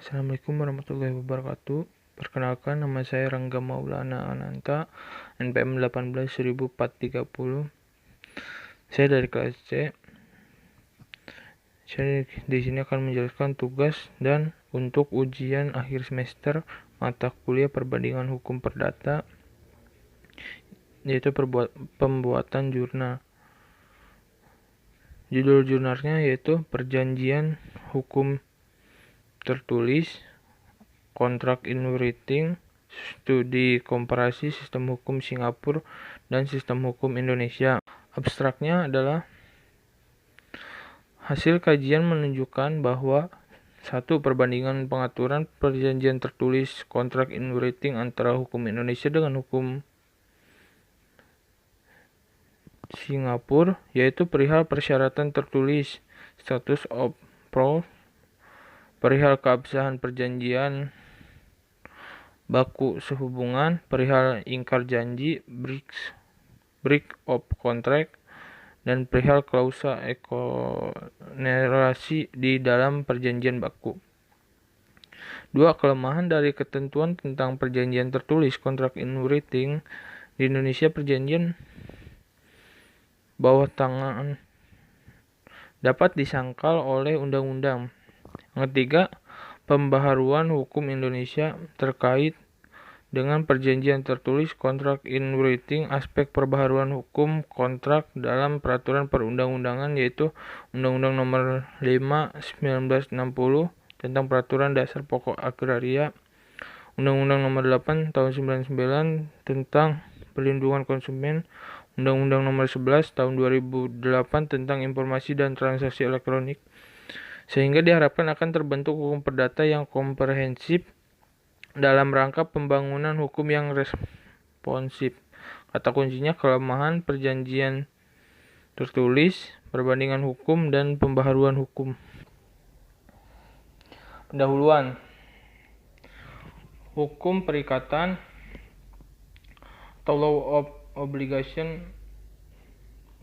Assalamualaikum warahmatullahi wabarakatuh. Perkenalkan, nama saya Rangga Maulana Ananta, NPM 18.430. Saya dari kelas C. Saya di sini akan menjelaskan tugas dan untuk ujian akhir semester mata kuliah perbandingan hukum perdata, yaitu pembuatan jurnal. Judul jurnalnya yaitu Perjanjian Hukum Tertulis, Kontrak in Writing, Studi Komparasi Sistem Hukum Singapura dan Sistem Hukum Indonesia. Abstraknya adalah hasil kajian menunjukkan bahwa satu, perbandingan pengaturan perjanjian tertulis kontrak in writing antara hukum Indonesia dengan hukum Singapura, yaitu perihal persyaratan tertulis, status of proof, perihal keabsahan perjanjian baku sehubungan, perihal ingkar janji, break of contract, dan perihal klausa exonerasi di dalam perjanjian baku. 2. Kelemahan dari ketentuan tentang perjanjian tertulis kontrak in writing di Indonesia. Perjanjian bawah tangan dapat disangkal oleh undang-undang. Yang ketiga, pembaharuan hukum Indonesia terkait dengan perjanjian tertulis kontrak in writing. Aspek perbaharuan hukum kontrak dalam peraturan perundang-undangan yaitu Undang-Undang Nomor 5 1960 tentang Peraturan Dasar Pokok Agraria, Undang-Undang Nomor 8 Tahun 99 tentang Perlindungan Konsumen, Undang-Undang Nomor 11 Tahun 2008 tentang Informasi dan Transaksi Elektronik, sehingga diharapkan akan terbentuk hukum perdata yang komprehensif dalam rangka pembangunan hukum yang responsif. Kata kuncinya kelemahan perjanjian tertulis, perbandingan hukum, dan pembaharuan hukum. Pendahuluan. Hukum perikatan atau law of obligation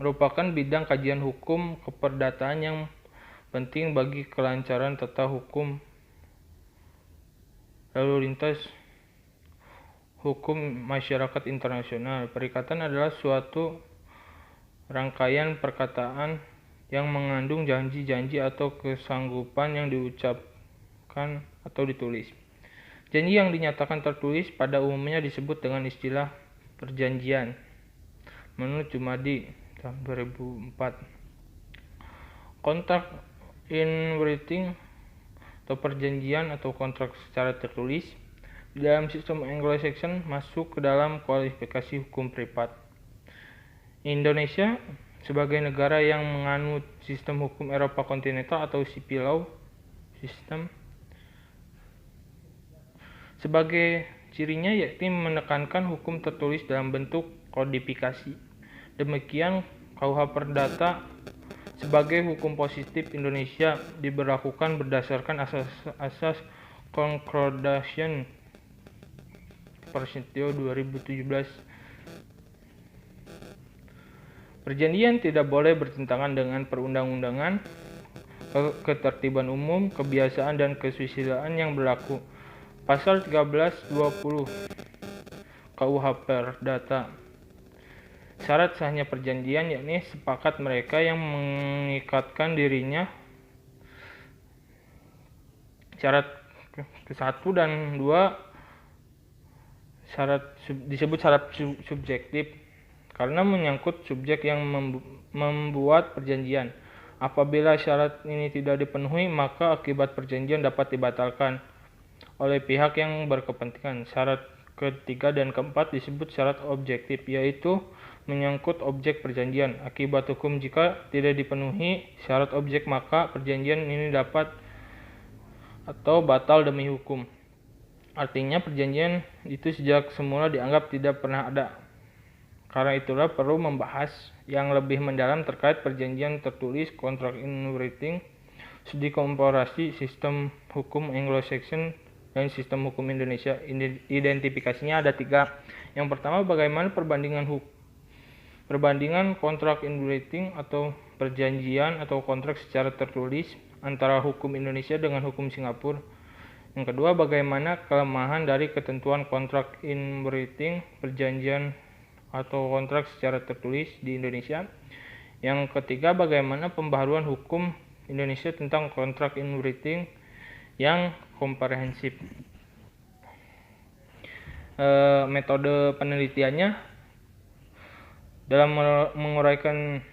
merupakan bidang kajian hukum keperdataan yang penting bagi kelancaran tata hukum lalu lintas hukum masyarakat internasional. Perikatan adalah suatu rangkaian perkataan yang mengandung janji-janji atau kesanggupan yang diucapkan atau ditulis. Janji yang dinyatakan tertulis pada umumnya disebut dengan istilah perjanjian. Menurut Jumadi tahun 2004. Kontrak in writing atau perjanjian atau kontrak secara tertulis di dalam sistem Anglo-Saxon masuk ke dalam kualifikasi hukum privat. Indonesia sebagai negara yang menganut sistem hukum Eropa kontinental atau civil law system, sebagai cirinya yakni menekankan hukum tertulis dalam bentuk kodifikasi. Demikian KUH Perdata sebagai hukum positif Indonesia diberlakukan berdasarkan asas concordation Persetio 2017. Perjanjian tidak boleh bertentangan dengan perundang-undangan, ketertiban umum, kebiasaan, dan kesusilaan yang berlaku. Pasal 1320 KUH Perdata. Syarat sahnya perjanjian yakni sepakat mereka yang mengikatkan dirinya. Syarat ke-1 dan 2 disebut syarat subjektif karena menyangkut subjek yang membuat perjanjian. Apabila syarat ini tidak dipenuhi, maka akibat perjanjian dapat dibatalkan oleh pihak yang berkepentingan. Syarat ke-3 dan ke-4 disebut syarat objektif, yaitu menyangkut objek perjanjian. Akibat hukum jika tidak dipenuhi syarat objek, maka perjanjian ini dapat atau batal demi hukum. Artinya perjanjian itu sejak semula dianggap tidak pernah ada. Karena itulah perlu membahas yang lebih mendalam terkait perjanjian tertulis, kontrak in writing, studi komparasi sistem hukum Anglo-Saxon dan sistem hukum Indonesia. Identifikasinya ada 3. Yang pertama, bagaimana perbandingan kontrak in writing atau perjanjian atau kontrak secara tertulis antara hukum Indonesia dengan hukum Singapura. Yang kedua, bagaimana kelemahan dari ketentuan kontrak in writing, perjanjian atau kontrak secara tertulis di Indonesia. Yang ketiga, bagaimana pembaharuan hukum Indonesia tentang kontrak in writing yang komprehensif. Metode penelitiannya dalam menguraikan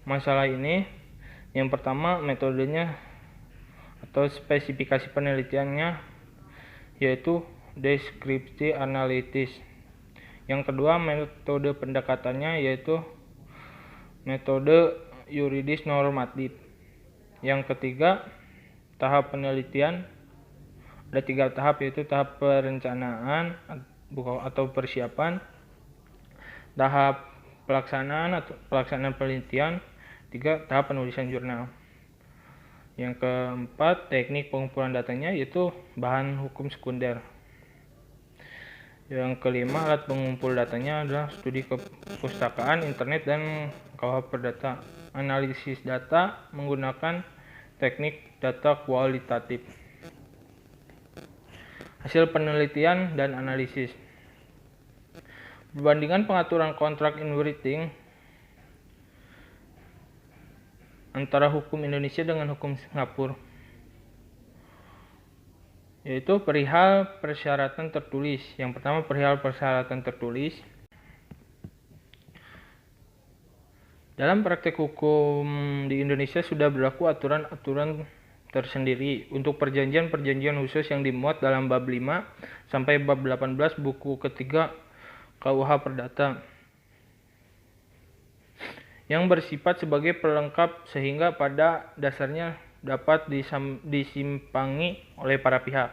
masalah ini, yang pertama metodenya atau spesifikasi penelitiannya yaitu deskripsi analitis. Yang kedua, metode pendekatannya yaitu metode yuridis normatif. Yang ketiga, tahap penelitian. Ada 3 tahap, yaitu tahap perencanaan atau persiapan, tahap pelaksanaan penelitian, 3 tahap penulisan jurnal. Yang keempat, teknik pengumpulan datanya yaitu bahan hukum sekunder. Yang kelima, alat pengumpul datanya adalah studi kepustakaan, internet, dan KUHP Perdata. Analisis data menggunakan teknik data kualitatif. Hasil penelitian dan analisis. Perbandingan pengaturan kontrak in writing antara hukum Indonesia dengan hukum Singapura, yaitu perihal persyaratan tertulis. Yang pertama, perihal persyaratan tertulis. Dalam praktek hukum di Indonesia sudah berlaku aturan-aturan tersendiri untuk perjanjian-perjanjian khusus yang dimuat dalam bab 5 sampai bab 18 buku ketiga KUH Perdata, yang bersifat sebagai pelengkap sehingga pada dasarnya dapat disimpangi oleh para pihak.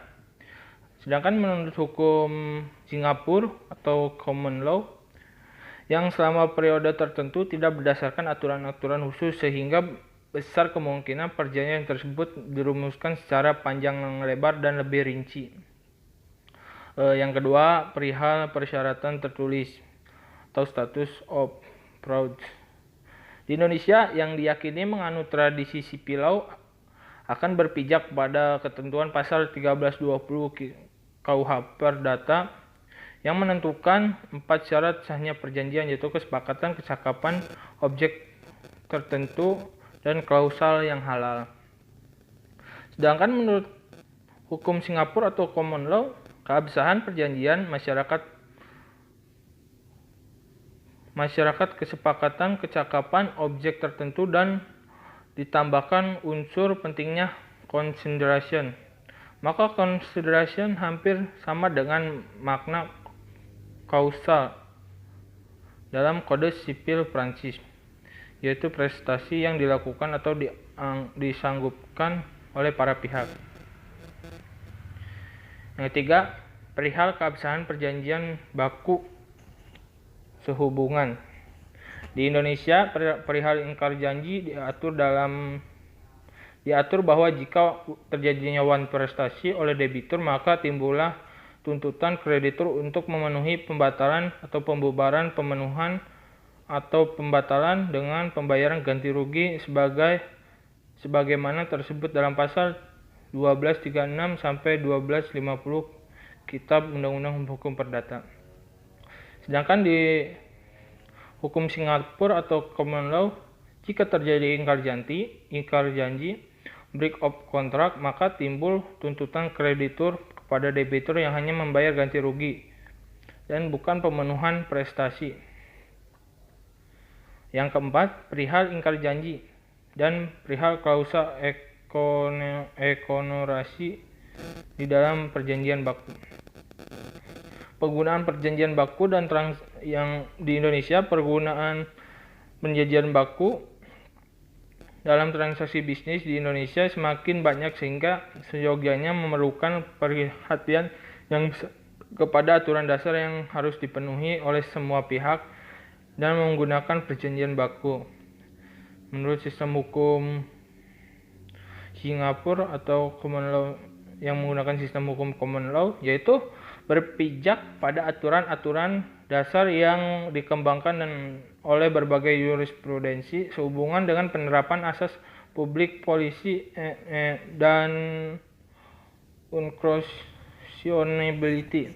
Sedangkan menurut hukum Singapura atau common law, yang selama periode tertentu tidak berdasarkan aturan-aturan khusus sehingga besar kemungkinan perjanjian tersebut dirumuskan secara panjang lebar dan lebih rinci. Yang kedua, perihal persyaratan tertulis atau status of frauds. Di Indonesia yang diyakini menganut tradisi sipil law akan berpijak pada ketentuan pasal 1320 KUH Perdata yang menentukan 4 syarat sahnya perjanjian, yaitu kesepakatan, kecakapan, objek tertentu, dan klausal yang halal. Sedangkan menurut hukum Singapura atau common law, keabsahan perjanjian masyarakat, kesepakatan, kecakapan, objek tertentu, dan ditambahkan unsur pentingnya consideration. Maka consideration hampir sama dengan makna kausal dalam kode sipil Prancis, yaitu prestasi yang dilakukan atau disanggupkan oleh para pihak. Yang ketiga, perihal keabsahan perjanjian baku sehubungan. Di Indonesia, perihal ingkar janji diatur bahwa jika terjadinya wan prestasi oleh debitur, maka timbullah tuntutan kreditur untuk memenuhi pembatalan atau pembubaran pemenuhan atau pembatalan dengan pembayaran ganti rugi sebagaimana tersebut dalam pasal 1236 sampai 1250 Kitab Undang-Undang Hukum Perdata. Sedangkan di hukum Singapura atau common law, jika terjadi ingkar janji, break of contract, maka timbul tuntutan kreditur kepada debitur yang hanya membayar ganti rugi dan bukan pemenuhan prestasi. Yang keempat, perihal ingkar janji dan perihal klausa ekonorasi di dalam perjanjian baku. Penggunaan perjanjian baku dan yang di Indonesia, penggunaan perjanjian baku dalam transaksi bisnis di Indonesia semakin banyak sehingga seyogianya memerlukan perhatian yang kepada aturan dasar yang harus dipenuhi oleh semua pihak dan menggunakan perjanjian baku. Menurut sistem hukum Singapura atau common law, yang menggunakan sistem hukum common law, yaitu berpijak pada aturan-aturan dasar yang dikembangkan oleh berbagai jurisprudensi sehubungan dengan penerapan asas public policy dan unconscionability.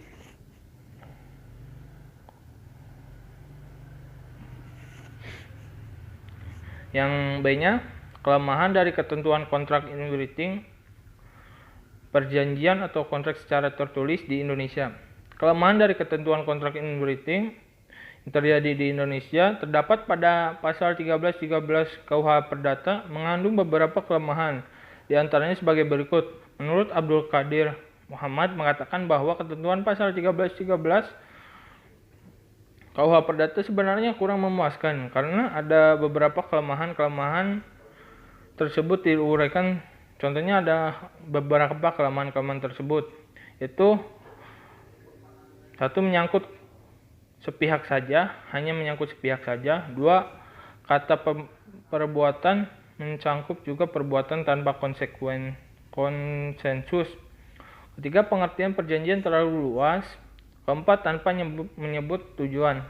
Yang B-nya, kelemahan dari ketentuan kontrak in writing, perjanjian atau kontrak secara tertulis di Indonesia. Kelemahan dari ketentuan kontrak in writing yang terjadi di Indonesia terdapat pada pasal 1313 KUH Perdata mengandung beberapa kelemahan. Di antaranya sebagai berikut. Menurut Abdul Qadir Muhammad mengatakan bahwa ketentuan pasal 1313 KUH Perdata sebenarnya kurang memuaskan karena ada beberapa kelemahan-kelemahan tersebut diuraikan. Contohnya ada beberapa kelemahan-kelemahan tersebut, yaitu satu, menyangkut sepihak saja, hanya menyangkut sepihak saja. Dua, kata perbuatan mencangkup juga perbuatan tanpa konsensus. Ketiga, pengertian perjanjian terlalu luas. Keempat, tanpa menyebut tujuan.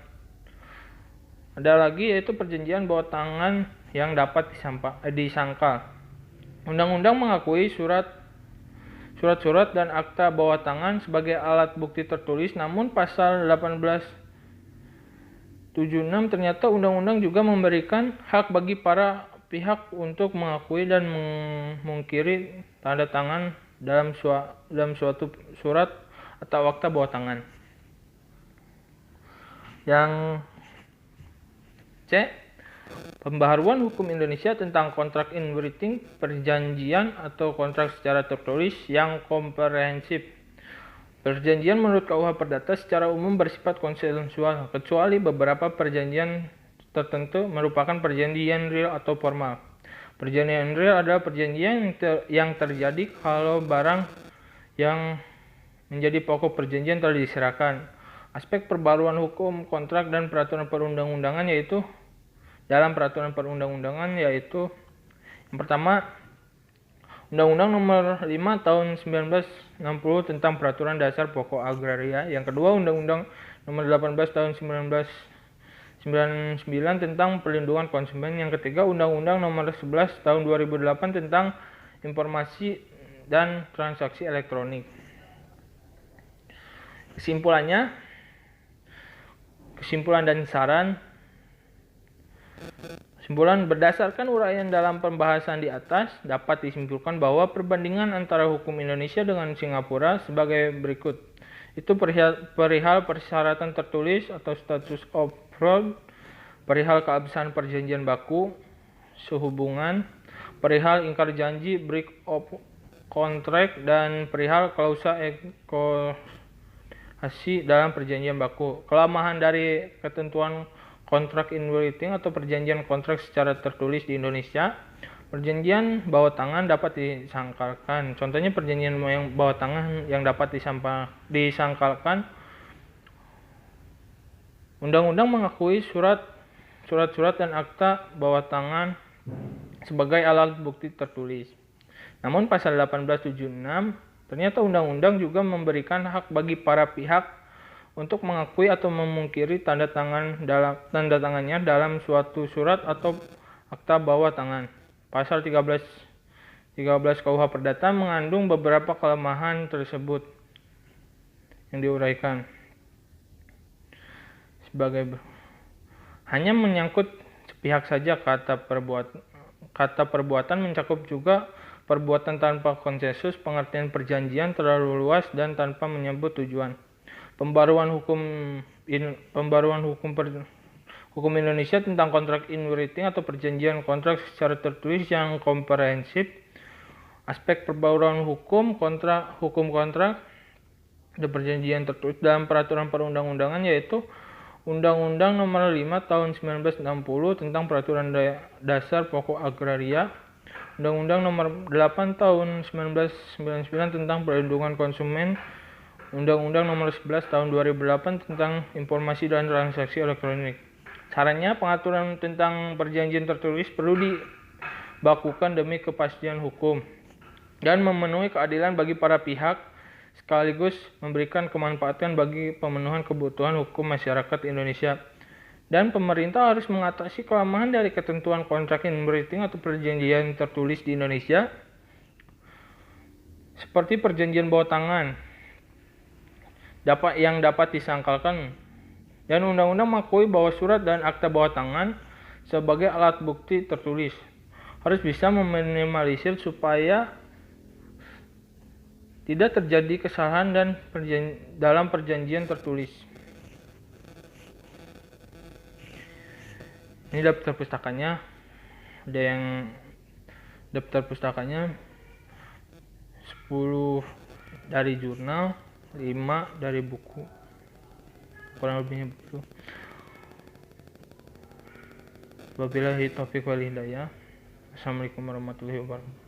Ada lagi yaitu perjanjian bawah tangan yang dapat disangkal. Undang-undang mengakui surat-surat dan akta bawah tangan sebagai alat bukti tertulis, namun pasal 1876 ternyata undang-undang juga memberikan hak bagi para pihak untuk mengakui dan memungkiri tanda tangan dalam suatu surat atau akta bawah tangan. Yang C, pembaharuan hukum Indonesia tentang kontrak in writing, perjanjian atau kontrak secara tertulis yang komprehensif. Perjanjian menurut KUH Perdata secara umum bersifat konsensual, kecuali beberapa perjanjian tertentu merupakan perjanjian real atau formal. Perjanjian real adalah perjanjian yang terjadi kalau barang yang menjadi pokok perjanjian telah diserahkan. Aspek perbaruan hukum kontrak dan peraturan perundang-undangan yaitu dalam peraturan perundang-undangan yaitu yang pertama, Undang-Undang Nomor 5 Tahun 1960 tentang Peraturan Dasar Pokok Agraria. Yang kedua, Undang-Undang Nomor 18 Tahun 1999 tentang Perlindungan Konsumen. Yang ketiga, Undang-Undang Nomor 11 Tahun 2008 tentang Informasi dan Transaksi Elektronik. Kesimpulan dan saran. Kesimpulan, berdasarkan uraian dalam pembahasan di atas, dapat disimpulkan bahwa perbandingan antara hukum Indonesia dengan Singapura sebagai berikut. Itu perihal persyaratan tertulis atau status of fraud, perihal keabsahan perjanjian baku, sehubungan, perihal ingkar janji, breach of contract, dan perihal klausa ekohasi dalam perjanjian baku. Kelemahan dari ketentuan kontrak in writing atau perjanjian kontrak secara tertulis di Indonesia. Perjanjian bawah tangan dapat disangkalkan. Contohnya perjanjian yang bawah tangan yang dapat disangkalkan. Undang-undang mengakui surat-surat dan akta bawah tangan sebagai alat bukti tertulis. Namun pasal 1876 ternyata undang-undang juga memberikan hak bagi para pihak untuk mengakui atau memungkiri tanda tangannya dalam suatu surat atau akta bawah tangan. Pasal 13 KUH Perdata mengandung beberapa kelemahan tersebut yang diuraikan sebagai hanya menyangkut sepihak saja. Kata perbuatan mencakup juga perbuatan tanpa konsensus, pengertian perjanjian terlalu luas dan tanpa menyebut tujuan. Pembaruan hukum Indonesia tentang kontrak in writing atau perjanjian kontrak secara tertulis yang komprehensif. Aspek perbaruan hukum kontrak dan perjanjian tertulis dalam peraturan perundang-undangan yaitu Undang-Undang Nomor 5 Tahun 1960 tentang Peraturan Dasar Pokok Agraria, Undang-Undang Nomor 8 Tahun 1999 tentang Perlindungan Konsumen, Undang-Undang Nomor 11 Tahun 2008 tentang Informasi dan Transaksi Elektronik. Sarannya, pengaturan tentang perjanjian tertulis perlu dibakukan demi kepastian hukum dan memenuhi keadilan bagi para pihak, sekaligus memberikan kemanfaatan bagi pemenuhan kebutuhan hukum masyarakat Indonesia. Dan pemerintah harus mengatasi kelemahan dari ketentuan kontrak in writing atau perjanjian tertulis di Indonesia. seperti perjanjian bawah tangan yang dapat disangkalkan, dan undang-undang mengakui bahwa surat dan akta bawah tangan sebagai alat bukti tertulis harus bisa meminimalisir supaya tidak terjadi kesalahan dalam perjanjian tertulis. Ini daftar pustakanya. Ada yang daftar pustakanya 10 dari jurnal, 5 dari buku. Kurang lebihnya begitu. Wabillahi taufiq wal hidayah. Assalamualaikum warahmatullahi wabarakatuh.